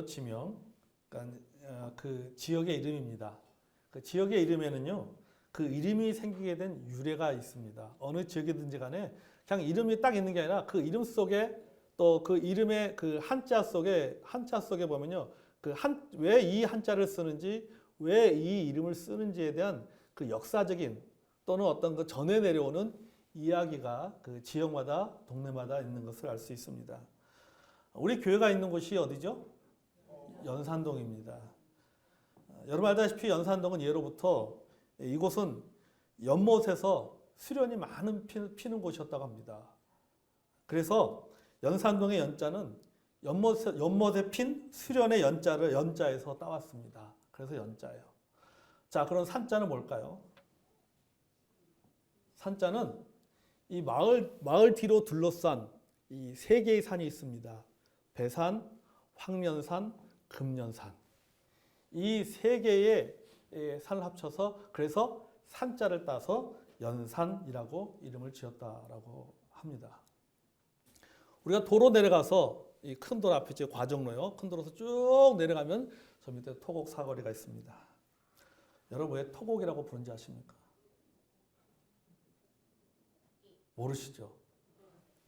지명, 그러니까 그 지역의 이름입니다. 그 지역의 이름에는요, 그 이름이 생기게 된 유래가 있습니다. 어느 지역이든지 간에 그냥 이름이 딱 있는 게 아니라 그 이름 속에 또 그 이름의 그 한자 속에 보면요, 왜 이 한자를 쓰는지, 왜 이 이름을 쓰는지에 대한 그 역사적인 또는 어떤 그 전해 내려오는 이야기가 그 지역마다 동네마다 있는 것을 알 수 있습니다. 우리 교회가 있는 곳이 어디죠? 연산동입니다. 여러분 알다시피 연산동은 예로부터 이곳은 연못에서 수련이 많은 피는 곳이었다고 합니다. 그래서 연산동의 연자는 연못에 핀 수련의 연자에서 따왔습니다. 그래서 연자예요. 자, 그럼 산자는 뭘까요? 산자는 이 마을 뒤로 둘러싼 이 세 개의 산이 있습니다. 배산, 황련산, 금련산. 이 세 개의 산을 합쳐서 그래서 산자를 따서 연산이라고 이름을 지었다라고 합니다. 우리가 도로 내려가서 이 큰 도로 앞에 지금 과정로요. 큰 도로에서 쭉 내려가면 저 밑에 토곡 사거리가 있습니다. 여러분 왜 토곡이라고 부르는지 아십니까? 모르시죠?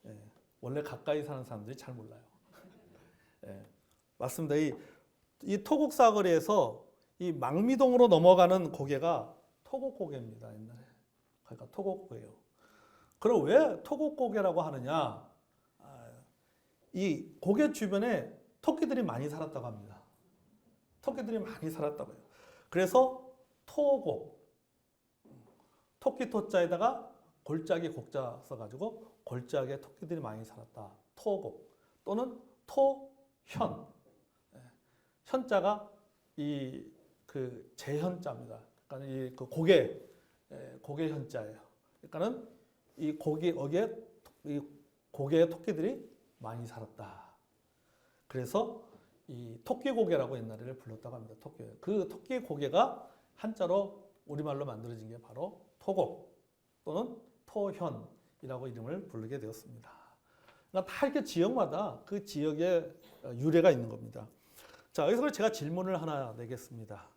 예, 원래 가까이 사는 사람들이 잘 몰라요. 예, 맞습니다. 이 토곡 사거리에서 이 망미동으로 넘어가는 고개가 토곡고개입니다. 옛날에. 그러니까 토곡고개예요. 그럼 왜 토곡고개라고 하느냐? 이 고개 주변에 토끼들이 많이 살았다고 합니다. 토끼들이 많이 살았다고 해요. 그래서 토곡, 토끼 토자에다가 골짜기 곡자 써가지고 골짜기에 토끼들이 많이 살았다. 토곡 또는 토현. 현자가 이 그 제현자입니다. 그러니까 이 그 고개 현자예요. 그러니까는 이 고개에 토끼들이 많이 살았다. 그래서 이 토끼고개라고 옛날에 불렀다고 합니다. 그 토끼고개가 한자로 우리말로 만들어진 게 바로 토곡 또는 토현이라고 이름을 부르게 되었습니다. 그러니까 다 이렇게 지역마다 그 지역의 유래가 있는 겁니다. 자, 여기서 제가 질문을 하나 내겠습니다.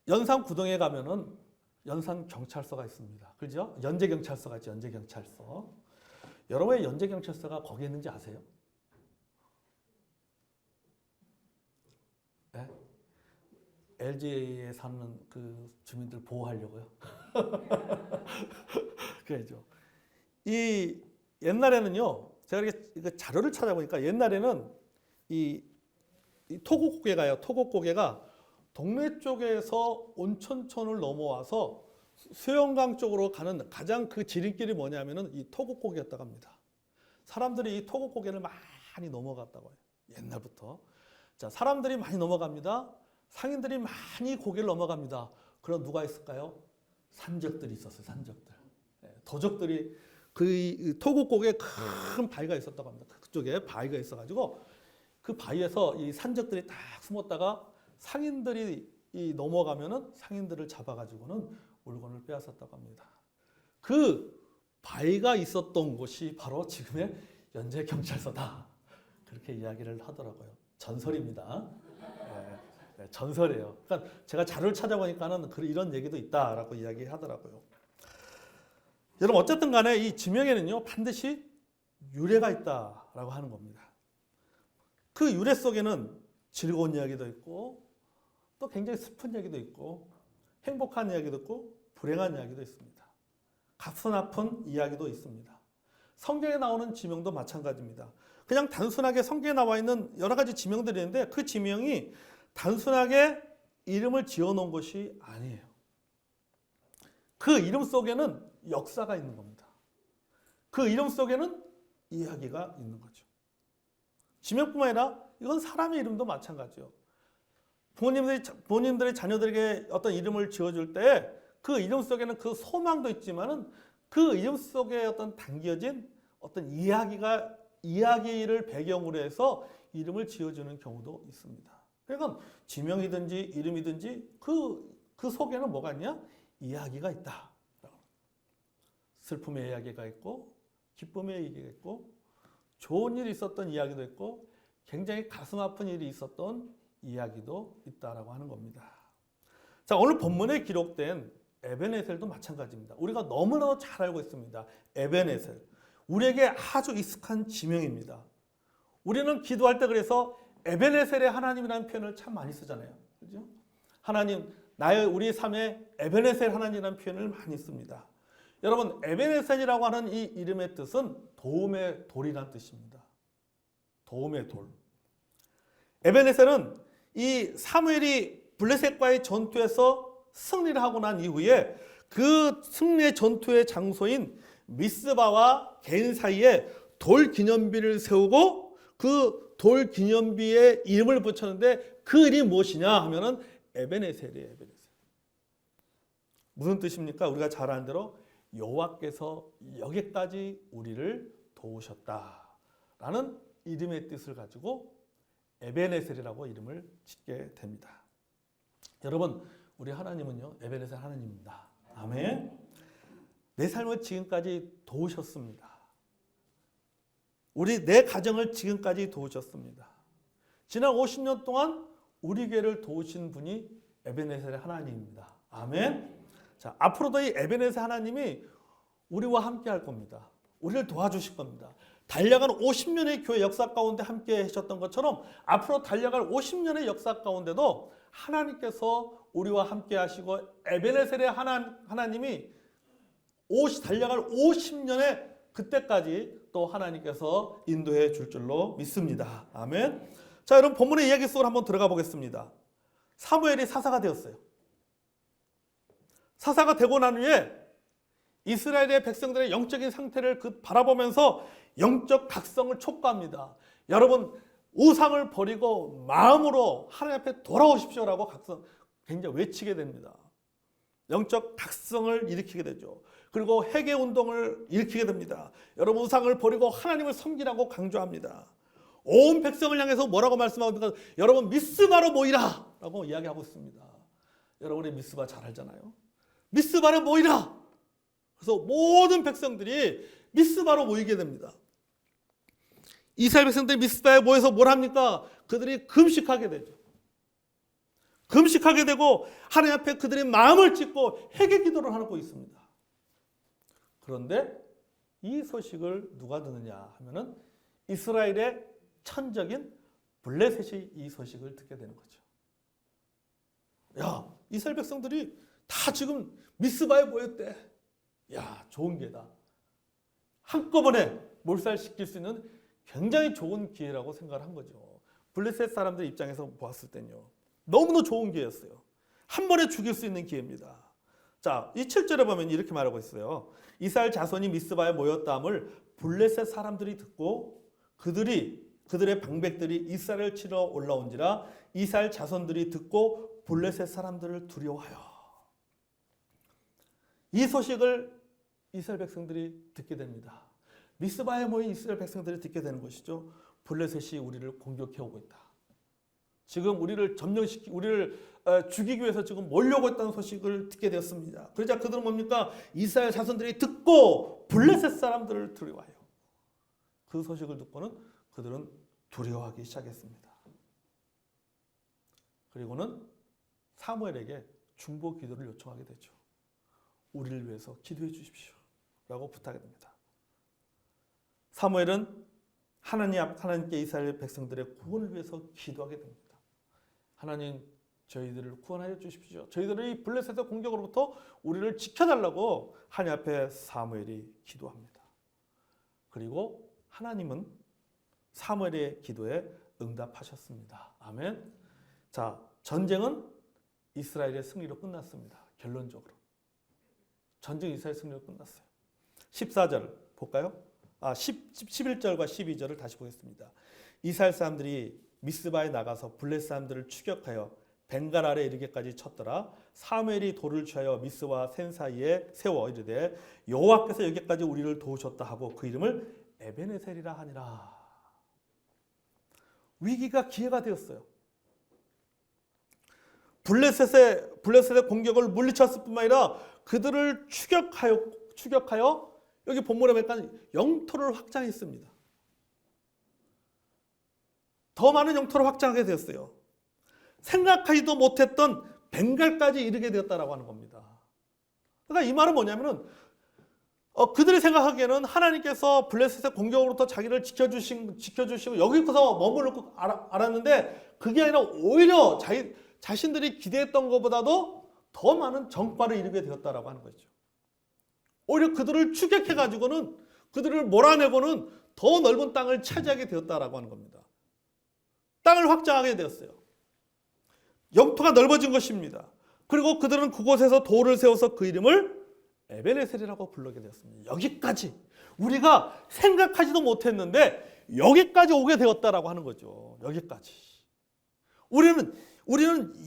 연산 구동에 가면은 연산 경찰서가 있습니다. 그죠? 연제 경찰서가 있죠. 연제 경찰서. 여러분 왜 연제 경찰서가 거기 있는지 아세요? 네? LG에 사는 그 주민들 보호하려고요. 그래죠. 이 옛날에는요, 제가 이렇게 자료를 찾아보니까 옛날에는 이 토곡고개가요. 토곡고개가 동네 쪽에서 온천촌을 넘어와서 수영강 쪽으로 가는 가장 그 지름길이 뭐냐면은 이 토곡고개였다고 합니다. 사람들이 이 토곡고개를 많이 넘어갔다고 해요. 옛날부터. 자, 사람들이 많이 넘어갑니다. 상인들이 많이 고개를 넘어갑니다. 그럼 누가 있을까요? 산적들이 있었어요. 산적들. 도적들이 그 토곡고개에 큰 바위가 있었다고 합니다. 그쪽에 바위가 있어가지고 그 바위에서 이 산적들이 딱 숨었다가 상인들이 넘어가면은 상인들을 잡아가지고는 물건을 빼앗았다고 합니다. 그 바위가 있었던 곳이 바로 지금의 연제경찰서다. 그렇게 이야기를 하더라고요. 전설입니다. 네, 전설이에요. 그러니까 제가 자료를 찾아보니까는 이런 얘기도 있다라고 이야기하더라고요. 여러분 어쨌든 간에 이 지명에는요 반드시 유래가 있다라고 하는 겁니다. 그 유래 속에는 즐거운 이야기도 있고 또 굉장히 슬픈 얘기도 있고 행복한 이야기도 있고 불행한 이야기도 있습니다. 가슴 아픈 이야기도 있습니다. 성경에 나오는 지명도 마찬가지입니다. 그냥 단순하게 성경에 나와 있는 여러 가지 지명들이 있는데 그 지명이 단순하게 이름을 지어놓은 것이 아니에요. 그 이름 속에는 역사가 있는 겁니다. 그 이름 속에는 이야기가 있는 거죠. 지명뿐만 아니라 이건 사람의 이름도 마찬가지예요. 부모님들이 자녀들에게 어떤 이름을 지어줄 때 그 이름 속에는 그 소망도 있지만은 그 이름 속에 어떤 담겨진 어떤 이야기를 배경으로 해서 이름을 지어주는 경우도 있습니다. 그러니까 지명이든지 이름이든지 그 속에는 뭐가 있냐? 이야기가 있다. 슬픔의 이야기가 있고 기쁨의 이야기가 있고 좋은 일이 있었던 이야기도 있고 굉장히 가슴 아픈 일이 있었던 이야기도 있다라고 하는 겁니다. 자, 오늘 본문에 기록된 에벤에셀도 마찬가지입니다. 우리가 너무나도 잘 알고 있습니다. 에벤에셀. 우리에게 아주 익숙한 지명입니다. 우리는 기도할 때 그래서 에벤에셀의 하나님이라는 표현을 참 많이 쓰잖아요. 그죠? 하나님, 우리 삶에 에벤에셀 하나님이라는 표현을 많이 씁니다. 여러분, 에벤에셀이라고 하는 이 이름의 뜻은 도움의 돌이라는 뜻입니다. 도움의 돌. 에벤에셀은 이 사무엘이 블레셋과의 전투에서 승리를 하고 난 이후에 그 승리의 전투의 장소인 미스바와 겐 사이에 돌 기념비를 세우고 그 돌 기념비에 이름을 붙였는데 그 이름이 무엇이냐 하면은 에벤에셀이에요. 에벤에셀. 무슨 뜻입니까? 우리가 잘 아는 대로 여호와께서 여기까지 우리를 도우셨다라는 이름의 뜻을 가지고 에벤에셀이라고 이름을 짓게 됩니다. 여러분, 우리 하나님은요, 에벤에셀 하나님입니다. 아멘. 내 삶을 지금까지 도우셨습니다. 내 가정을 지금까지 도우셨습니다. 지난 50년 동안 우리 교회를 도우신 분이 에벤에셀의 하나님입니다. 아멘. 자, 앞으로도 이 에벤에셀 하나님이 우리와 함께 할 겁니다. 우리를 도와주실 겁니다. 달려간 50년의 교회 역사 가운데 함께 하셨던 것처럼 앞으로 달려갈 50년의 역사 가운데도 하나님께서 우리와 함께 하시고 에벤에셀의 하나님이 달려갈 50년의 그때까지 또 하나님께서 인도해 줄 줄로 믿습니다. 아멘. 자, 여러분 본문의 이야기 속으로 한번 들어가 보겠습니다. 사무엘이 사사가 되었어요. 사사가 되고 난 후에 이스라엘의 백성들의 영적인 상태를 바라보면서 영적 각성을 촉구합니다. 여러분, 우상을 버리고 마음으로 하나님 앞에 돌아오십시오라고 굉장히 외치게 됩니다. 영적 각성을 일으키게 되죠. 그리고 회개 운동을 일으키게 됩니다. 여러분, 우상을 버리고 하나님을 섬기라고 강조합니다. 온 백성을 향해서 뭐라고 말씀합니까? 여러분, 미스바로 모이라 라고 이야기하고 있습니다. 여러분이 미스바 잘 알잖아요. 미스바로 모이라. 그래서 모든 백성들이 미스바로 모이게 됩니다. 이스라엘 백성들이 미스바에 모여서 뭘 합니까? 그들이 금식하게 되죠. 금식하게 되고 하나님 앞에 그들의 마음을 찢고 회개 기도를 하고 있습니다. 그런데 이 소식을 누가 듣느냐 하면은 이스라엘의 천적인 블레셋이 이 소식을 듣게 되는 거죠. 야, 이스라엘 백성들이 다 지금 미스바에 모였대. 야, 좋은 기회다. 한꺼번에 몰살시킬 수 있는 굉장히 좋은 기회라고 생각을 한 거죠. 블레셋 사람들 입장에서 보았을 때는요. 너무나 좋은 기회였어요. 한 번에 죽일 수 있는 기회입니다. 자, 이 7절에 보면 이렇게 말하고 있어요. 이스라엘 자손이 미스바에 모였다함을 블레셋 사람들이 듣고 그들의 방백들이 이스라엘을 치러 올라온지라 이스라엘 자손들이 듣고 블레셋 사람들을 두려워하여. 이 소식을 이스라엘 백성들이 듣게 됩니다. 미스바에 모인 이스라엘 백성들이 듣게 되는 것이죠. 블레셋이 우리를 공격해 오고 있다. 지금 우리를 우리를 죽이기 위해서 지금 몰려오고 있다는 소식을 듣게 되었습니다. 그러자 그들은 뭡니까? 이스라엘 자손들이 듣고 블레셋 사람들을 두려워해요. 그 소식을 듣고는 그들은 두려워하기 시작했습니다. 그리고는 사무엘에게 중보 기도를 요청하게 되죠. 우리를 위해서 기도해 주십시오 라고 부탁이 됩니다. 사무엘은 하나님께 이스라엘 백성들의 구원을 위해서 기도하게 됩니다. 하나님, 저희들을 구원하여 주십시오. 저희들의 이 블레셋의 공격으로부터 우리를 지켜달라고 하나님 앞에 사무엘이 기도합니다. 그리고 하나님은 사무엘의 기도에 응답하셨습니다. 아멘. 자, 전쟁은 이스라엘의 승리로 끝났습니다. 결론적으로. 전쟁 이스라엘 승리로 끝났어요. 14절 볼까요? 11절과 12절을 다시 보겠습니다. 이스라엘 사람들이 미스바에 나가서 블레셋 사람들을 추격하여 벵갈 아래 이르기까지 쳤더라. 사무엘이 돌을 취하여 미스와 센 사이에 세워 이르되 여호와께서 여기까지 우리를 도우셨다 하고 그 이름을 에벤에셀이라 하니라. 위기가 기회가 되었어요. 블레셋의 공격을 물리쳤을 뿐만 아니라 그들을 추격하여 여기 본문에 보니까 영토를 확장했습니다. 더 많은 영토를 확장하게 되었어요. 생각하지도 못했던 벵갈까지 이르게 되었다라고 하는 겁니다. 그러니까 이 말은 뭐냐면은 그들이 생각하기에는 하나님께서 블레셋의 공격으로부터 자기를 지켜주시고 여기서 머무를 거 알았는데 그게 아니라 오히려 자신들이 기대했던 것보다도 더 많은 정과를 이루게 되었다라고 하는 거죠. 오히려 그들을 추격해가지고는 그들을 몰아내고는 더 넓은 땅을 차지하게 되었다라고 하는 겁니다. 땅을 확장하게 되었어요. 영토가 넓어진 것입니다. 그리고 그들은 그곳에서 돌을 세워서 그 이름을 에베네셀이라고 부르게 되었습니다. 여기까지 우리가 생각하지도 못했는데 여기까지 오게 되었다라고 하는 거죠. 여기까지. 우리는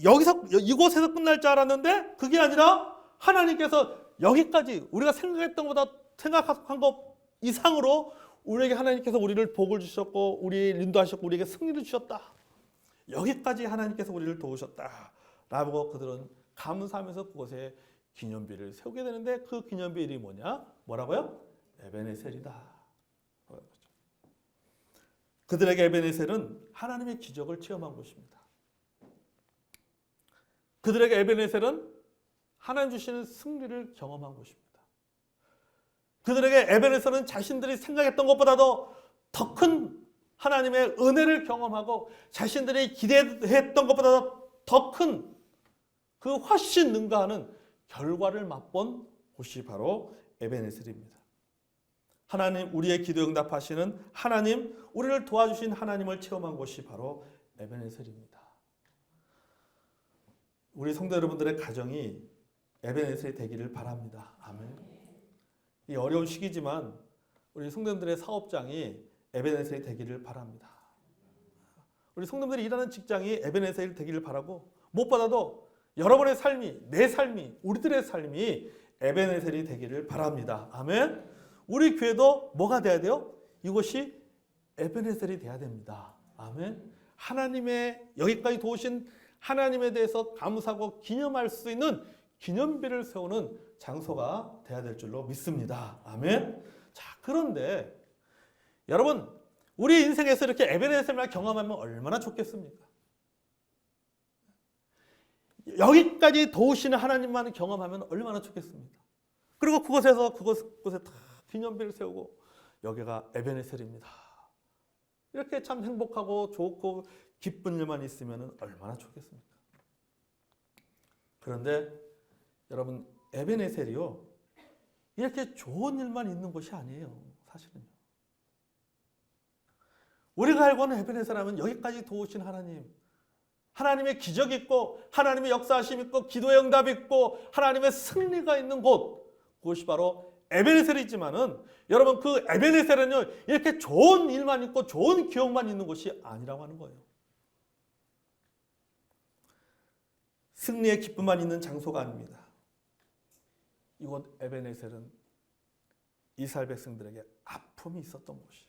여기서 이곳에서 끝날 줄 알았는데 그게 아니라 하나님께서 여기까지 우리가 생각했던 것보다 생각한 것 이상으로 우리에게 하나님께서 우리를 복을 주셨고 우리를 인도하셨고 우리에게 승리를 주셨다. 여기까지 하나님께서 우리를 도우셨다. 라고 그들은 감사하면서 그곳에 기념비를 세우게 되는데 그 기념비 이름이 뭐냐? 뭐라고요? 에베네셀이다. 그들에게 에베네셀은 하나님의 기적을 체험한 곳입니다. 그들에게 에베네셀은 하나님 주시는 승리를 경험한 곳입니다. 그들에게 에베네셀은 자신들이 생각했던 것보다도 더 큰 하나님의 은혜를 경험하고 자신들이 기대했던 것보다 더 큰 그 훨씬 능가하는 결과를 맛본 곳이 바로 에베네셀입니다. 하나님, 우리의 기도 응답하시는 하나님, 우리를 도와주신 하나님을 체험한 곳이 바로 에베네셀입니다. 우리 성도 여러분들의 가정이 에베네셀이 되기를 바랍니다. 아멘. 이 어려운 시기지만 우리 성도님들의 사업장이 에베네셀이 되기를 바랍니다. 우리 성도님들이 일하는 직장이 에베네셀이 되기를 바라고 무엇보다도 여러분의 삶이, 내 삶이, 우리들의 삶이 에베네셀이 되기를 바랍니다. 아멘. 우리 교회도 뭐가 돼야 돼요? 이것이 에베네셀이 돼야 됩니다. 아멘. 하나님의 여기까지 도우신 하나님에 대해서 감사하고 기념할 수 있는 기념비를 세우는 장소가 돼야 될 줄로 믿습니다. 아멘. 자, 그런데 여러분, 우리 인생에서 이렇게 에베네셀만 경험하면 얼마나 좋겠습니까? 여기까지 도우시는 하나님만 경험하면 얼마나 좋겠습니까? 그리고 그곳에 다 기념비를 세우고 여기가 에베네셀입니다. 이렇게 참 행복하고 좋고 기쁜 일만 있으면 얼마나 좋겠습니까? 그런데 여러분, 에베네셀이요, 이렇게 좋은 일만 있는 곳이 아니에요. 사실은요. 우리가 알고 있는 에베네셀 하면 여기까지 도우신 하나님, 하나님의 기적이 있고 하나님의 역사하심 있고 기도의 응답이 있고 하나님의 승리가 있는 곳, 그것이 바로 에베네셀이지만은 여러분, 그 에베네셀은요 이렇게 좋은 일만 있고 좋은 기억만 있는 곳이 아니라고 하는 거예요. 승리의 기쁨만 있는 장소가 아닙니다. 이곳 에베네셀은 이스라엘 백성들에게 아픔이 있었던 곳이에요.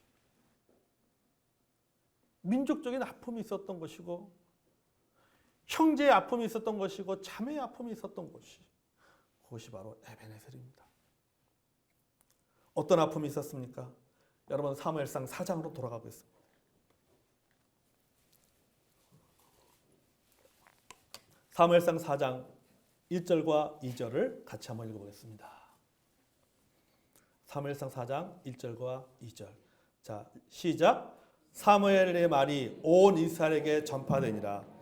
민족적인 아픔이 있었던 것이고 형제의 아픔이 있었던 것이고 자매의 아픔이 있었던 곳이, 그것이 바로 에베네셀입니다. 어떤 아픔이 있었습니까? 여러분, 사무엘상 4장으로 돌아가겠습니다. 사무엘상 4장 1절과 2절을 같이 한번 읽어보겠습니다. 사무엘상 4장 1절과 2절. 자, 시작. 사무엘의 말이 온 이스라엘에게 전파되니라.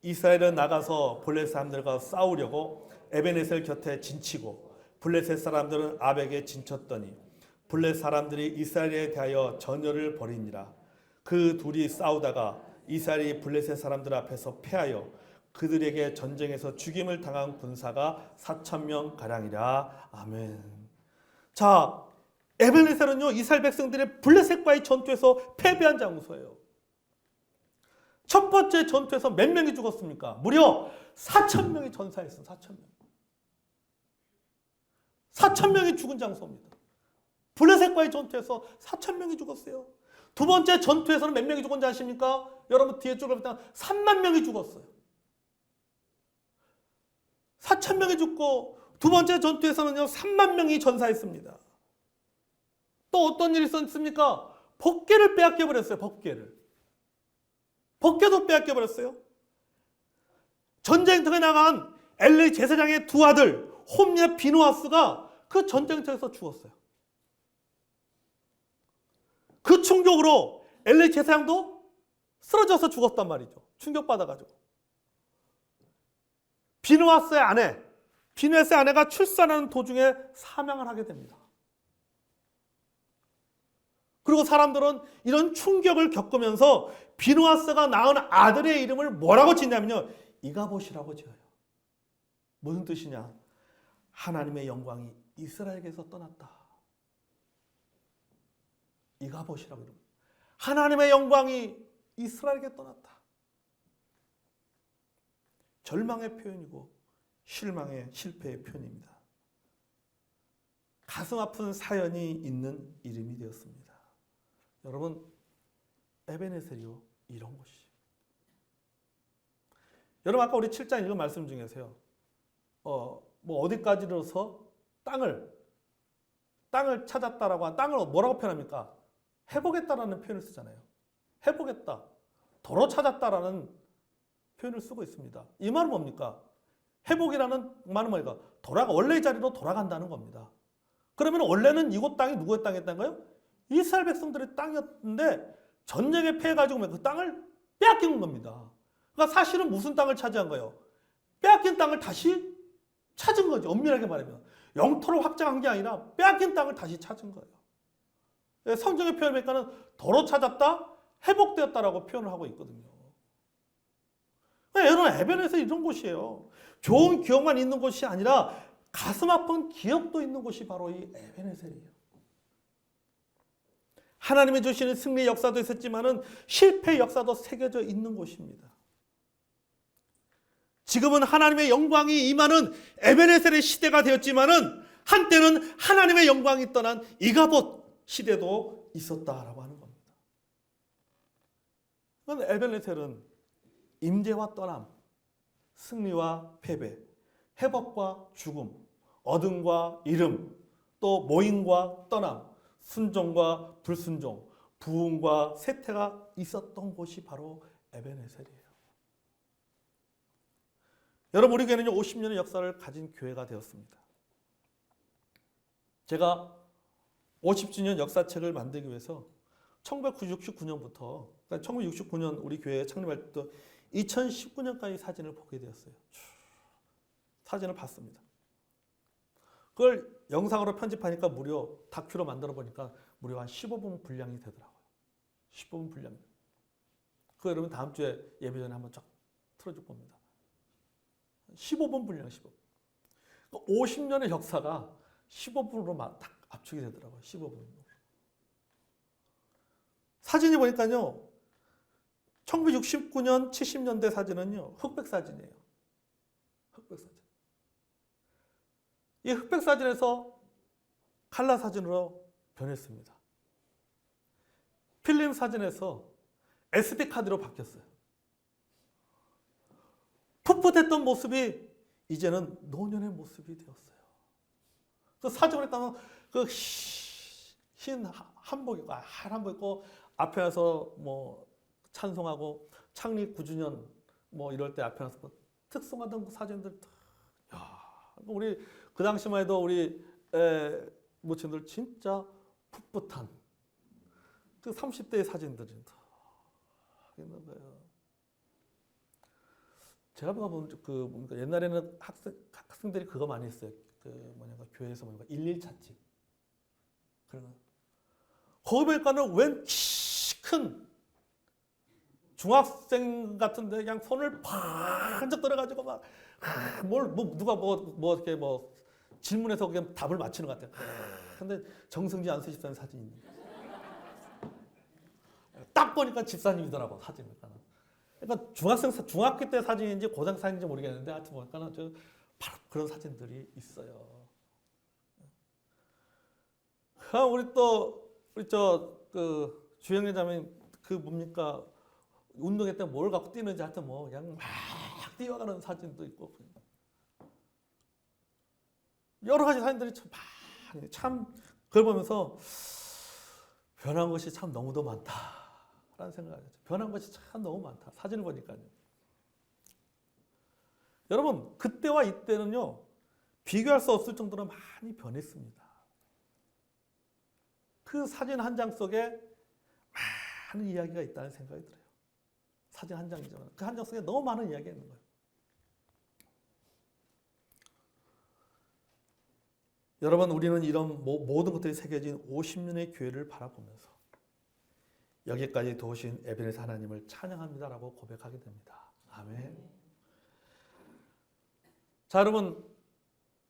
이스라엘은 나가서 블레셋 사람들과 싸우려고 에베네셀 곁에 진치고 블레셋 사람들은 아벡에 진쳤더니 블레셋 사람들이 이스라엘에 대하여 전열을 벌이니라. 그 둘이 싸우다가 이스라엘이 블레셋 사람들 앞에서 패하여 그들에게 전쟁에서 죽임을 당한 군사가 4,000명 가량이라. 아멘. 자, 에베네셀은요 이스라엘 백성들의 블레셋과의 전투에서 패배한 장소예요. 첫 번째 전투에서 몇 명이 죽었습니까? 무려 4,000명이 전사했어요. 4,000명. 4,000명이 죽은 장소입니다. 블레셋과의 전투에서 4,000명이 죽었어요. 두 번째 전투에서는 몇 명이 죽은지 아십니까? 여러분 뒤에 쭉 보면 3만 명이 죽었어요. 4,000명이 죽고 두 번째 전투에서는요 3만 명이 전사했습니다. 또 어떤 일이 있었습니까? 법궤를 빼앗겨 버렸어요. 법궤를. 법궤도 빼앗겨 버렸어요. 전쟁터에 나간 LA 제사장의 두 아들 홈리와 비누아스가 그 전쟁터에서 죽었어요. 그 충격으로 LA 제사장도 쓰러져서 죽었단 말이죠. 충격받아가지고. 비누아스의 아내가 출산하는 도중에 사망을 하게 됩니다. 그리고 사람들은 이런 충격을 겪으면서 비누아스가 낳은 아들의 이름을 뭐라고 짓냐면요, 이가봇이라고 지어요. 무슨 뜻이냐? 하나님의 영광이 이스라엘에게서 떠났다. 이가봇이라고 이릅니다. 하나님의 영광이 이스라엘에게 떠났다. 절망의 표현이고 실망의 실패의 표현입니다. 가슴 아픈 사연이 있는 이름이 되었습니다. 여러분, 에베네셀이요, 이런 곳이. 여러분, 아까 우리 7장 읽은 말씀 중에서요, 어디까지로서 땅을 찾았다라고 한 땅을 뭐라고 표현합니까? 해보겠다라는 표현을 쓰잖아요. 해보겠다, 도로 찾았다라는 표현을 쓰고 있습니다. 이 말은 뭡니까? 회복이라는 말은 뭐니까? 원래의 자리로 돌아간다는 겁니다. 그러면 원래는 이곳 땅이 누구의 땅이었던 거예요? 이스라엘 백성들의 땅이었는데 전쟁에 패해가지고 그 땅을 빼앗긴 겁니다. 그러니까 사실은 무슨 땅을 차지한 거예요? 빼앗긴 땅을 다시 찾은 거죠. 엄밀하게 말하면. 영토를 확장한 게 아니라 빼앗긴 땅을 다시 찾은 거예요. 성경의 표현이니까는 도로 찾았다, 회복되었다라고 표현을 하고 있거든요. 여러분, 에베네셀 이런 곳이에요. 좋은 기억만 있는 곳이 아니라 가슴 아픈 기억도 있는 곳이 바로 이 에베네셀이에요. 하나님이 주시는 승리의 역사도 있었지만은 실패의 역사도 새겨져 있는 곳입니다. 지금은 하나님의 영광이 임하는 에베네셀의 시대가 되었지만은 한때는 하나님의 영광이 떠난 이가봇 시대도 있었다라고 하는 겁니다. 에베네셀은 임재와 떠남, 승리와 패배, 회복과 죽음, 얻음과 잃음, 또 모임과 떠남, 순종과 불순종, 부흥과 쇠퇴가 있었던 곳이 바로 에베네셀이에요. 여러분, 우리 교회는 50년의 역사를 가진 교회가 되었습니다. 제가 50주년 역사책을 만들기 위해서 1969년부터, 그러니까 1969년 우리 교회 창립할 때부터 2019년까지 사진을 보게 되었어요. 사진을 봤습니다. 그걸 영상으로 편집하니까 무려 다큐로 만들어 보니까 무려 한 15분 분량이 되더라고요. 15분 분량. 그거 여러분 다음 주에 예배 전에 한번 쫙 틀어줄 겁니다. 15분 분량, 15분. 50년의 역사가 15분으로 딱 압축이 되더라고요. 15분으로. 사진이 보니까요, 1969년, 70년대 사진은요, 흑백 사진이에요. 흑백 사진. 이 흑백 사진에서 칼라 사진으로 변했습니다. 필름 사진에서 SD 카드로 바뀌었어요. 풋풋했던 모습이 이제는 노년의 모습이 되었어요. 그 사진을 따면 그 흰 한복 입고, 하얀 한복 입고 앞에 나서 뭐 찬송하고 창립 9주년 뭐 이럴 때 앞에 나서 뭐 특송하던 그 사진들, 야, 우리 그 당시만 해도 우리 모친들 진짜 풋풋한 그 30대의 사진들이 있는 거예요. 제가 보면 그 옛날에는 학생들이 그거 많이 했어요. 교회에서 보니까 1.1 찾지. 그러면 거기 보니까는 웬 키 큰 중학생 같은데 그냥 손을 반짝 들어가지고 막 누가 이렇게 질문해서 그냥 답을 맞히는 것 같아요. 근데 정승지 안수 집사님 사진이 딱 보니까 집사님이더라고, 사진을. 그러니까 중학교 때 사진인지 고등 사진인지 모르겠는데 하여튼 보니까는 바로 그런 사진들이 있어요. 우리 주영애 자매님 뭡니까? 운동회 때 뭘 갖고 뛰는지 하여튼 그냥 막 뛰어가는 사진도 있고. 여러 가지 사진들이 참 그걸 보면서 변한 것이 참 너무도 많다라고 많다라는 생각을 하죠. 변한 것이 참 너무 많다. 사진을 보니까요. 여러분, 그때와 이때는요, 비교할 수 없을 정도로 많이 변했습니다. 그 사진 한 장 속에 많은 이야기가 있다는 생각이 들어요. 사진 한 장이지만 그 한 장 속에 너무 많은 이야기가 있는 거예요. 여러분, 우리는 이런 모든 것들이 새겨진 50년의 교회를 바라보면서 여기까지 도우신 에베네zer 하나님을 찬양합니다라고 고백하게 됩니다. 아멘. 자, 여러분,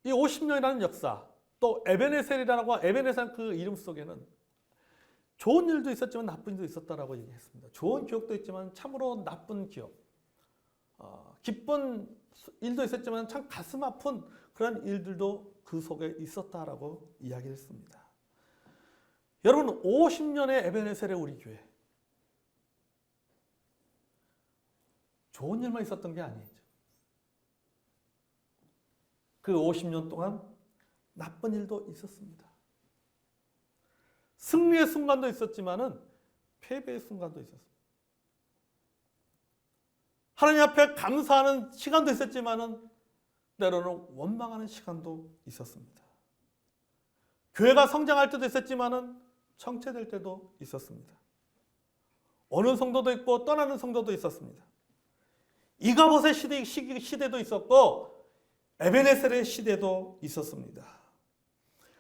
이 50년이라는 역사, 또 에베네셀이라는 그 이름 속에는 좋은 일도 있었지만 나쁜 일도 있었다라고 얘기했습니다. 좋은 기억도 있지만 참으로 나쁜 기억, 기쁜 일도 있었지만 참 가슴 아픈 그런 일들도 그 속에 있었다라고 이야기를 했습니다. 여러분, 50년의 에베네셀의 우리 교회, 좋은 일만 있었던 게 아니죠. 그 50년 동안 나쁜 일도 있었습니다. 승리의 순간도 있었지만은 패배의 순간도 있었습니다. 하나님 앞에 감사하는 시간도 있었지만은 때로는 원망하는 시간도 있었습니다. 교회가 성장할 때도 있었지만은 정체될 때도 있었습니다. 오는 성도도 있고 떠나는 성도도 있었습니다. 이가봇의 시대도 있었고 에베네셀의 시대도 있었습니다.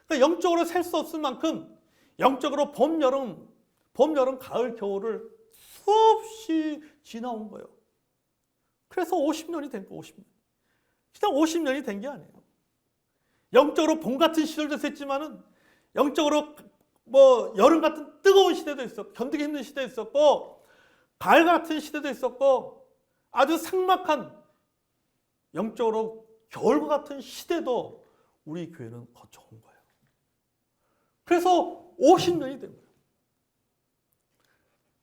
그러니까 영적으로 셀 수 없을 만큼 영적으로 봄, 여름, 가을, 겨울을 수없이 지나온 거예요. 그래서 50년이 된 거, 50년. 그냥 50년이 된 게 아니에요. 영적으로 봄 같은 시절도 있었지만은 영적으로 여름 같은 뜨거운 시대도 있었고, 견디기 힘든 시대도 있었고, 가을 같은 시대도 있었고, 아주 삭막한 영적으로 겨울과 같은 시대도 우리 교회는 거쳐온 거예요. 그래서 50년이 된 거예요.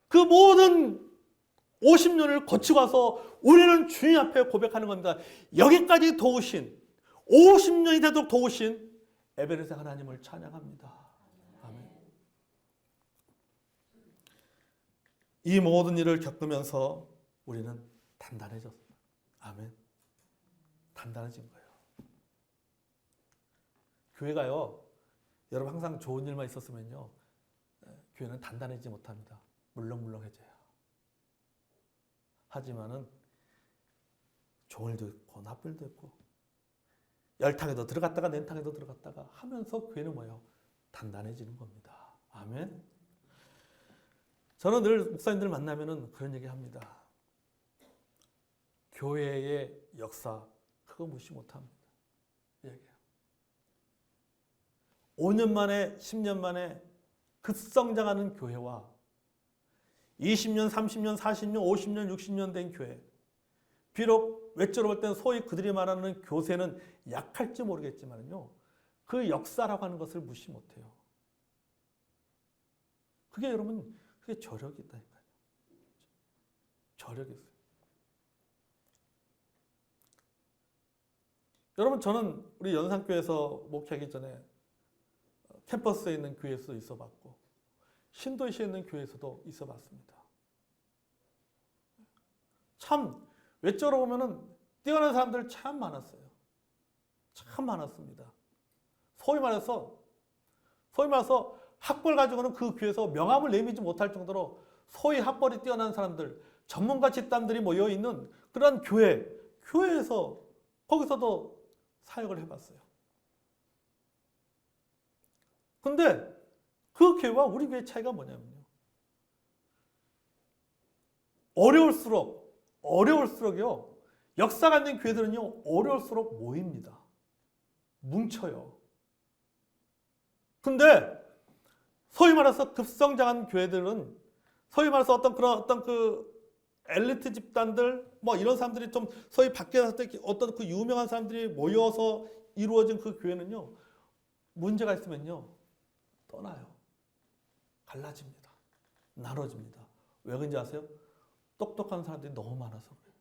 그 모든 50년을 거치고 와서 우리는 주님 앞에 고백하는 겁니다. 여기까지 도우신, 50년이 되도록 도우신 에베네zer 하나님을 찬양합니다. 아멘. 이 모든 일을 겪으면서 우리는 단단해졌습니다. 아멘. 단단해진 거예요. 교회가요, 여러분 항상 좋은 일만 있었으면요, 교회는 단단해지지 못합니다. 물렁물렁해져요. 하지만은 좋은 일도 있고 나쁜 일도 있고 열탕에도 들어갔다가 냉탕에도 들어갔다가 하면서 교회는 뭐예요? 단단해지는 겁니다. 아멘. 저는 늘 목사님들 만나면은 그런 얘기 합니다. 교회의 역사 그거 무시 못합니다. 얘기해요. 5년 만에 10년 만에 급성장하는 교회와 20년, 30년, 40년, 50년, 60년 된 교회, 비록 외적으로 볼 때는 소위 그들이 말하는 교세는 약할지 모르겠지만요, 그 역사라고 하는 것을 무시 못해요. 그게 여러분, 그게 저력이 있다니까요. 저력이 있어요. 여러분, 저는 우리 연산교회에서 목회하기 전에 캠퍼스에 있는 교회에서도 있어봤고 신도시에 있는 교회에서도 있어봤습니다. 참 외적으로 보면은 뛰어난 사람들 참 많았어요. 참 많았습니다. 소위 말해서 학벌 가지고는 그 교회에서 명함을 내밀지 못할 정도로 소위 학벌이 뛰어난 사람들, 전문가 집단들이 모여있는 그런 교회에서 거기서도 사역을 해봤어요. 근데 그 교회와 우리 교회의 차이가 뭐냐면요, 어려울수록요, 역사가 있는 교회들은요, 어려울수록 모입니다. 뭉쳐요. 근데 소위 말해서 급성장한 교회들은 소위 말해서 어떤 그 엘리트 집단들 이런 사람들이 좀 소위 밖에 나섰을 때 어떤 그 유명한 사람들이 모여서 이루어진 그 교회는요, 문제가 있으면요 떠나요. 갈라집니다. 나눠집니다. 왜 그런지 아세요? 똑똑한 사람들이 너무 많아서 그래요.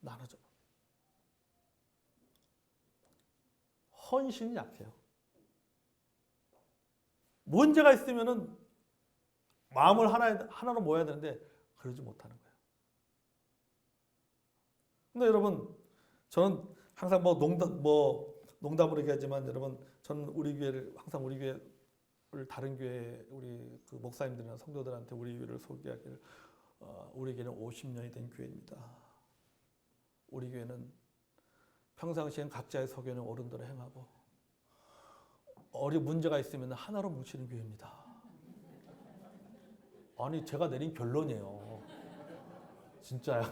나눠져. 헌신이 약해요. 문제가 있으면은 마음을 하나로 모아야 되는데 그러지 못하는 거예요. 근데 여러분, 저는 항상 농담으로 얘기하지만 여러분, 저는 우리 교회를 항상 우리 교회를 다른 교회 우리 그 목사님들이나 성도들한테 우리 교회를 소개하기를 우리 교회는 50년이 된 교회입니다. 우리 교회는 평상시엔 각자의 소견을 어른대로 행하고 문제가 있으면 하나로 뭉치는 교회입니다. 아니 제가 내린 결론이에요. 진짜요.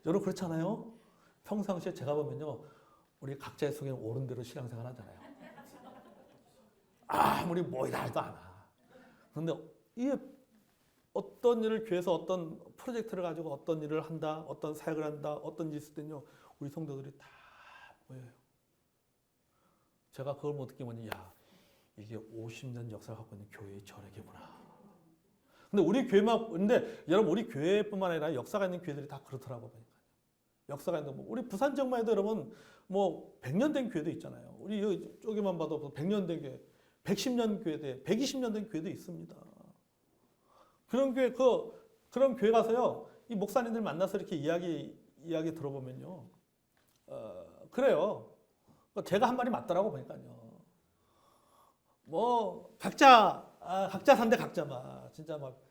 여러분 그렇잖아요. 평상시에 제가 보면요, 우리 각자의 소견을 옳은 대로 신앙생활 하잖아요. 아무리 뭐이라 해도 안 와. 그런데 이게 어떤 일을 교회에서 어떤 프로젝트를 가지고 어떤 일을 한다, 어떤 사역을 한다, 어떤 일이 있을 때는요, 우리 성도들이 다 모여요. 제가 그걸 못 느끼면 야, 이게 50년 역사를 갖고 있는 교회의 저력이구나. 근데 여러분 우리 교회뿐만 아니라 역사가 있는 교회들이 다 그렇더라고요. 역사가 있는 우리 부산 지역만 해도 여러분 100년 된 교회도 있잖아요. 우리 여기 쪽에만 봐도 100년 된 교회, 110년 교회대, 120년 된 교회도 있습니다. 그런 교회 가서요, 이 목사님들 만나서 이렇게 이야기 들어보면요, 그래요. 제가 한 말이 맞더라고 보니까요. 각자 산대 각자 막 진짜 막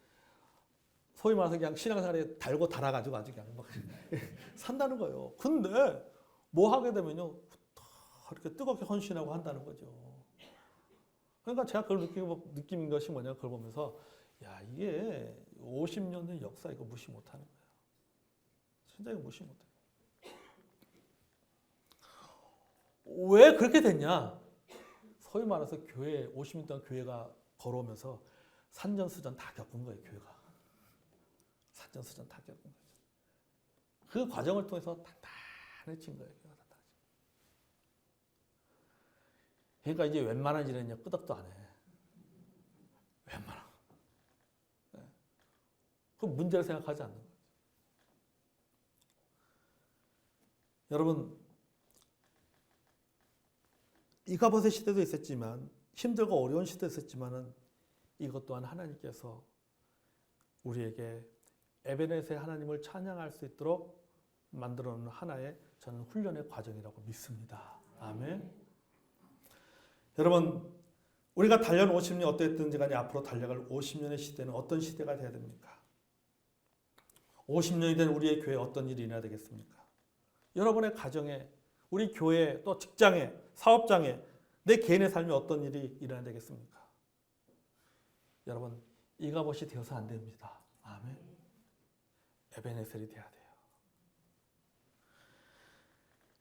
소위 말해서 그냥 신앙생활에 달고 달아가지고 아주 그냥 막 산다는 거예요. 근데 뭐 하게 되면요, 이렇게 뜨겁게 헌신하고 한다는 거죠. 그러니까 제가 그걸 느낀 것이 뭐냐, 그걸 보면서 야, 이게 50년의 역사 이거 무시 못하는 거예요. 진짜 이거 무시 못해요. 왜 그렇게 됐냐? 소위 말해서 50년 동안 교회가 걸어오면서 산전수전 다 겪은 거예요, 교회가. 산전수전 다 겪은 거죠. 그 과정을 통해서 단단해진 거예요, 교회가 단단해진 거예요. 그러니까 이제 웬만한 일은 끄덕도 안 해. 웬만한. 네. 그 문제를 생각하지 않는 거예요. 여러분, 이가봇의 시대도 있었지만, 힘들고 어려운 시대도 있었지만은, 이것 또한 하나님께서 우리에게 에베네스의 하나님을 찬양할 수 있도록 만들어 놓은 하나의 저는 훈련의 과정이라고 믿습니다. 아멘. 여러분, 우리가 달려온 50년 어땠든지 간에 앞으로 달려갈 50년의 시대는 어떤 시대가 돼야 됩니까? 50년이 된 우리의 교회에 어떤 일이 일어나야 되겠습니까? 여러분의 가정에, 우리 교회에, 또 직장에, 사업장에, 내 개인의 삶에 어떤 일이 일어나야 되겠습니까? 여러분, 이가봇이 되어서 안 됩니다. 아멘. 에베네셀이 돼야 돼요.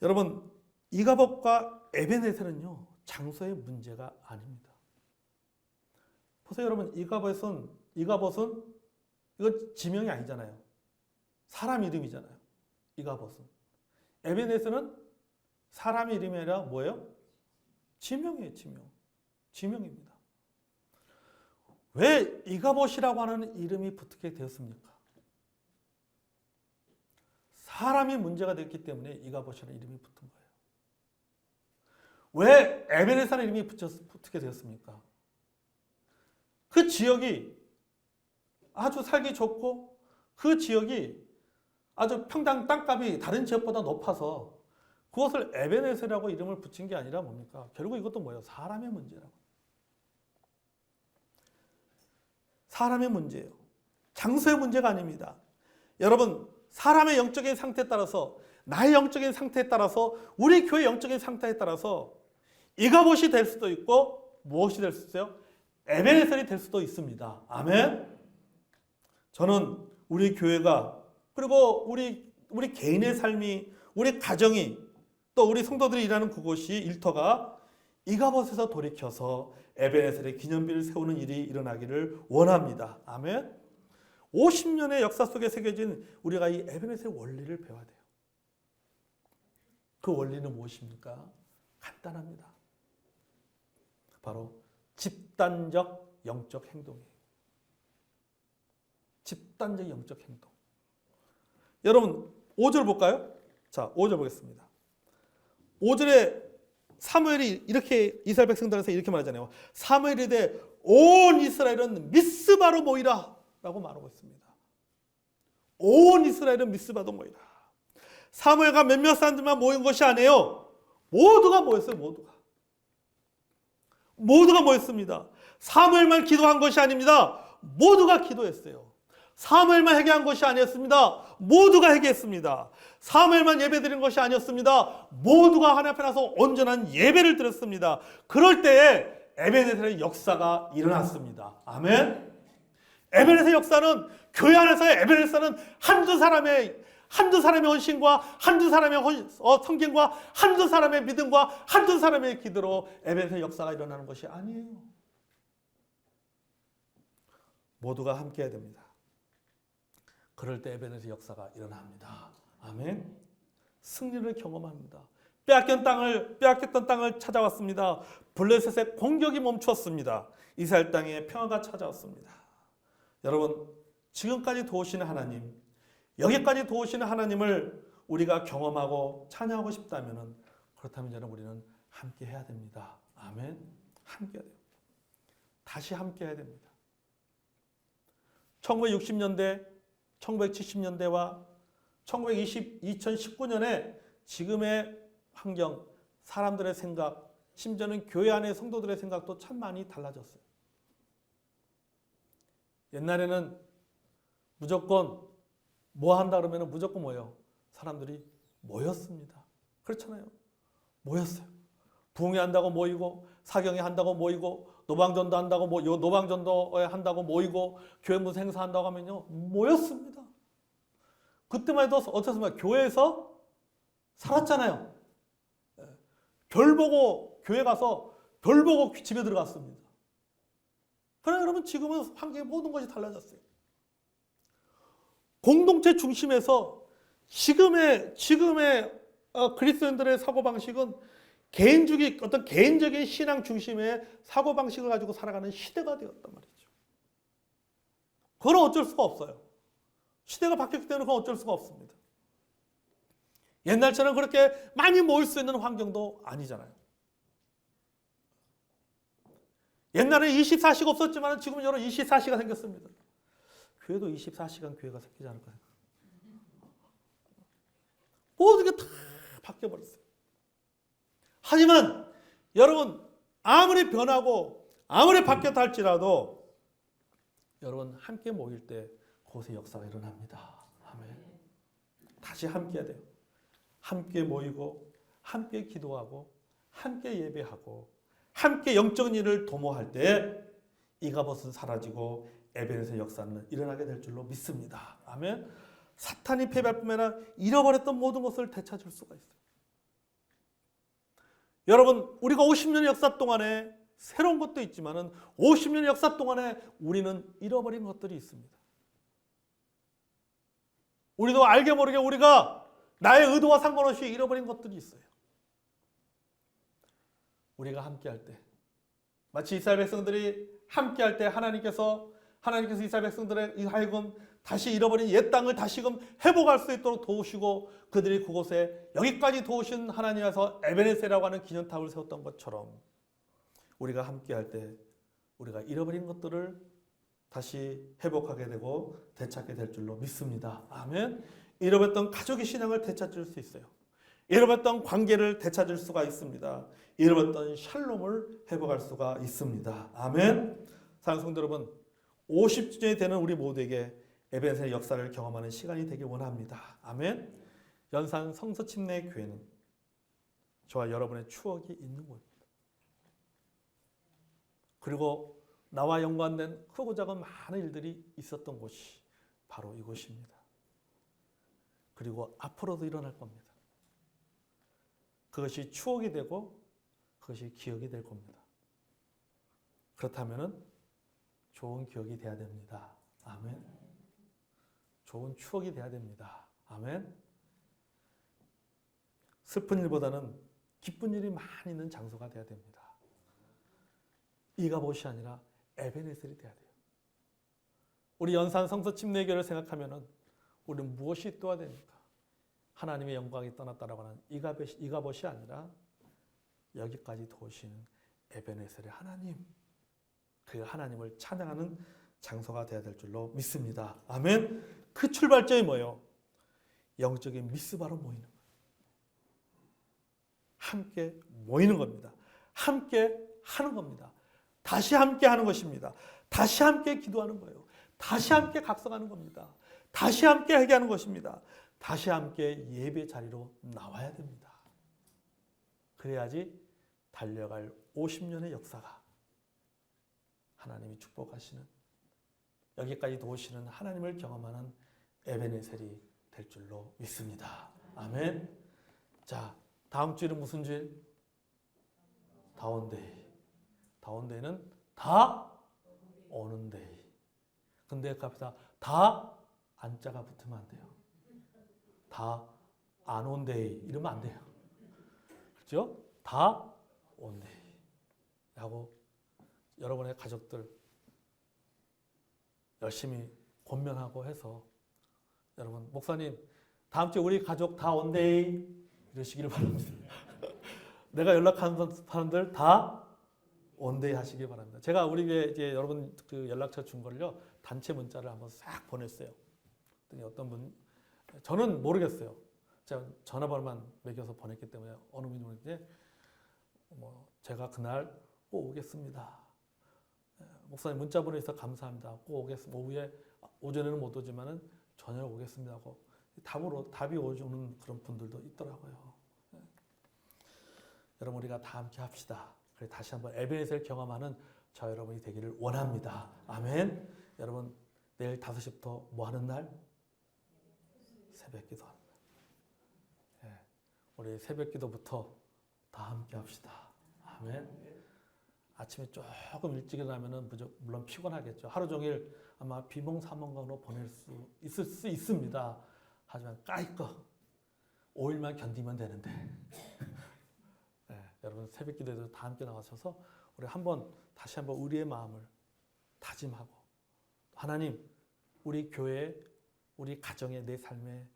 여러분, 이가봇과 에베네셀은요, 장소의 문제가 아닙니다. 보세요, 여러분, 이가봇은 이거 지명이 아니잖아요. 사람 이름이잖아요. 이가봇은. 에베네셀은 사람 이름이 아니라 뭐예요? 지명이에요, 지명. 지명입니다. 왜 이가봇이라고 하는 이름이 붙게 되었습니까? 사람이 문제가 됐기 때문에 이가봇이라는 이름이 붙은 거예요. 왜 에베네셀이라는 이름이 붙게 되었습니까? 그 지역이 아주 살기 좋고 그 지역이 아주 평당 땅값이 다른 지역보다 높아서 그것을 에베네셀이라고 이름을 붙인 게 아니라 뭡니까? 결국 이것도 뭐예요? 사람의 문제라고. 사람의 문제예요. 장소의 문제가 아닙니다. 여러분, 사람의 영적인 상태에 따라서, 나의 영적인 상태에 따라서, 우리 교회 영적인 상태에 따라서 이가봇이 될 수도 있고 무엇이 될 수 있어요? 에베네셀이 될 수도 있습니다. 아멘. 저는 우리 교회가, 그리고 우리 개인의 삶이, 우리 가정이, 또 우리 성도들이 일하는 그곳이, 일터가 이가봇에서 돌이켜서 에베네셀의 기념비를 세우는 일이 일어나기를 원합니다. 아멘. 50년의 역사 속에 새겨진 우리가 이 에베네셀의 원리를 배워야 돼요. 그 원리는 무엇입니까? 간단합니다. 바로 집단적 영적 행동이에요. 집단적 영적 행동. 여러분 5절 볼까요? 자, 5절 보겠습니다. 5절에 사무엘이 이렇게 이스라엘 백성들한테 이렇게 말하잖아요. 사무엘이 이르되 온 이스라엘은 미스바로 모이라 라고 말하고 있습니다. 온 이스라엘은 미스바로 모이라. 사무엘과 몇몇 사람들만 모인 것이 아니에요. 모두가 모였어요. 모두가 모였습니다. 사무엘만 기도한 것이 아닙니다. 모두가 기도했어요. 사무엘만 회개한 것이 아니었습니다. 모두가 회개했습니다. 사무엘만 예배드린 것이 아니었습니다. 모두가 하나님 앞에 나서 온전한 예배를 드렸습니다. 그럴 때에 에베네셀의 역사가 일어났습니다. 아멘. 에베네셀 역사는, 교회 안에서의 에베네셀은 한두 사람의 헌신과 한두 사람의 성경과 한두 사람의 믿음과 한두 사람의 기도로 에베네셀 역사가 일어나는 것이 아니에요. 모두가 함께 해야 됩니다. 그럴 때 에베네셀 역사가 일어납니다. 아멘. 승리를 경험합니다. 빼앗겼던 땅을 찾아왔습니다. 블레셋의 공격이 멈추었습니다. 이스라엘 땅에 평화가 찾아왔습니다. 여러분, 지금까지 도우시는 하나님, 여기까지 도우시는 하나님을 우리가 경험하고 찬양하고 싶다면, 그렇다면 여러분, 우리는 함께 해야 됩니다. 아멘. 함께 해야 됩니다. 다시 함께 해야 됩니다. 1960년대, 1970년대와 2019년에 지금의 환경, 사람들의 생각, 심지어는 교회 안의 성도들의 생각도 참 많이 달라졌어요. 옛날에는 무조건 뭐 한다 그러면 무조건 뭐예요? 사람들이 모였습니다. 그렇잖아요. 모였어요. 부흥회 한다고 모이고, 사경회 한다고 모이고, 노방전도 한다고 모이고, 교회 무슨 행사 한다고 하면요, 모였습니다. 그때만 해도 어떻습니까? 교회에서 살았잖아요. 별 보고 교회 가서 별 보고 집에 들어갔습니다. 그러나 여러분, 지금은 환경의 모든 것이 달라졌어요. 공동체 중심에서 지금의 그리스도인들의 사고방식은 어떤 개인적인 신앙 중심의 사고방식을 가지고 살아가는 시대가 되었단 말이죠. 그건 어쩔 수가 없어요. 시대가 바뀌었기 때문에 그건 어쩔 수가 없습니다. 옛날처럼 그렇게 많이 모일 수 있는 환경도 아니잖아요. 옛날에 24시가 없었지만 지금은 여러 24시가 생겼습니다. 교회도 24시간 교회가 생기지 않을까요? 모든 게 다 바뀌어버렸어요. 하지만 여러분, 아무리 변하고 아무리 바뀌었다 할지라도 여러분, 함께 모일 때 그곳에 역사가 일어납니다. 아멘. 다시 함께 해야 돼요. 함께 모이고 함께 기도하고 함께 예배하고 함께 영적인 일을 도모할 때 이가봇은 사라지고 에베네셀 역사는 일어나게 될 줄로 믿습니다. 아멘. 사탄이 패배할 뿐만 아니라 잃어버렸던 모든 것을 되찾을 수가 있어요. 여러분, 우리가 50년의 역사 동안에 새로운 것도 있지만 50년의 역사 동안에 우리는 잃어버린 것들이 있습니다. 우리도 알게 모르게 우리가 나의 의도와 상관없이 잃어버린 것들이 있어요. 우리가 함께할 때, 마치 이스라엘 백성들이 함께할 때 하나님께서 이스라엘 백성들의 하여금 다시 잃어버린 옛 땅을 다시금 회복할 수 있도록 도우시고 그들이 그곳에 여기까지 도우신 하나님에서 에베네셀이라고 하는 기념탑을 세웠던 것처럼 우리가 함께할 때 우리가 잃어버린 것들을 다시 회복하게 되고 되찾게 될 줄로 믿습니다. 아멘. 잃어버렸던 가족의 신앙을 되찾을 수 있어요. 잃어버렸던 관계를 되찾을 수가 있습니다. 잃어버렸던 샬롬을 회복할 수가 있습니다. 아멘. 사랑하는 성도 여러분, 50주년이 되는 우리 모두에게 에베네셀 역사를 경험하는 시간이 되길 원합니다. 아멘. 연산 성서침례 교회는 저와 여러분의 추억이 있는 곳입니다. 그리고 나와 연관된 크고 작은 많은 일들이 있었던 곳이 바로 이곳입니다. 그리고 앞으로도 일어날 겁니다. 그것이 추억이 되고 그것이 기억이 될 겁니다. 그렇다면 좋은 기억이 돼야 됩니다. 아멘. 좋은 추억이 돼야 됩니다. 아멘. 슬픈 일보다는 기쁜 일이 많이 있는 장소가 돼야 됩니다. 이가봇이 아니라 에베네셀이 돼야 돼요. 우리 연산 성서 침례교를 생각하면은 우리는 무엇이 또야 됩니까? 하나님의 영광이 떠났다라고 하는 이가봇이 아니라 여기까지 도우시는 에베네셀의 하나님. 그 하나님을 찬양하는 장소가 되어야 될 줄로 믿습니다. 아멘. 그 출발점이 뭐예요? 영적인 미스바로 모이는 거예요. 함께 모이는 겁니다. 함께 하는 겁니다. 다시 함께 하는 것입니다. 다시 함께 기도하는 거예요. 다시 함께 각성하는 겁니다. 다시 함께 회개하는 것입니다. 다시 함께 예배 자리로 나와야 됩니다. 그래야지 달려갈 50년의 역사가 하나님이 축복하시는, 여기까지 도우시는 하나님을 경험하는 에베네셀이 될 줄로 믿습니다. 아멘. 자, 다음 주일은 무슨 주일? 다온데이. 다온데이는 다 오는 데이. 근데 갑시다. 다 안자가 붙으면 안 돼요. 다 안 온 데이 이러면 안 돼요. 그렇죠? 다 온 데이. 라고 여러분의 가족들 열심히 권면하고 해서, 여러분, 목사님 다음 주에 우리 가족 다 온데이 이러시기를 바랍니다. 내가 연락하는 사람들 다 온데이 하시길 바랍니다. 제가 우리 교회 이제 여러분 그 연락처 준 거를요, 단체 문자를 한번 싹 보냈어요. 그랬더니 어떤 분, 저는 모르겠어요. 제가 전화번호만 매겨서 보냈기 때문에 어느 분이 오는데, 제가 그날 꼭 오겠습니다. 목사님 문자 보내주셔서 감사합니다. 꼭 오겠습니다. 오후에, 오전에는 못 오지만은 저녁에 오겠습니다 하고 답이 오는 그런 분들도 있더라고요. 여러분, 우리가 다 함께 합시다. 그래, 다시 한번 에베네셀 경험하는 저 여러분이 되기를 원합니다. 아멘. 여러분, 내일 5시부터 뭐 하는 날? 새벽 기도하는 날. 우리 새벽 기도부터 다 함께 합시다. 아멘. 아침에 조금 일찍 일어나면은 물론 피곤하겠죠. 하루 종일 아마 비몽사몽간으로 보낼 수 있습니다. 하지만 까이꺼 5일만 견디면 되는데. 여러분, 새벽 기도에도 다 함께 나와셔서 우리 다시 한번 우리의 마음을 다짐하고, 하나님, 우리 교회, 우리 가정에, 내 삶에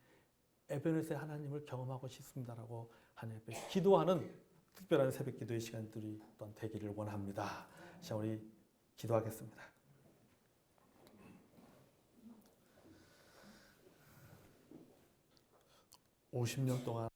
에베네셀 하나님을 경험하고 싶습니다라고 하나님 앞에 기도하는 특별한 새벽 기도의 시간들이 또한 되기를 원합니다. 자, 우리 기도하겠습니다. 50년 동안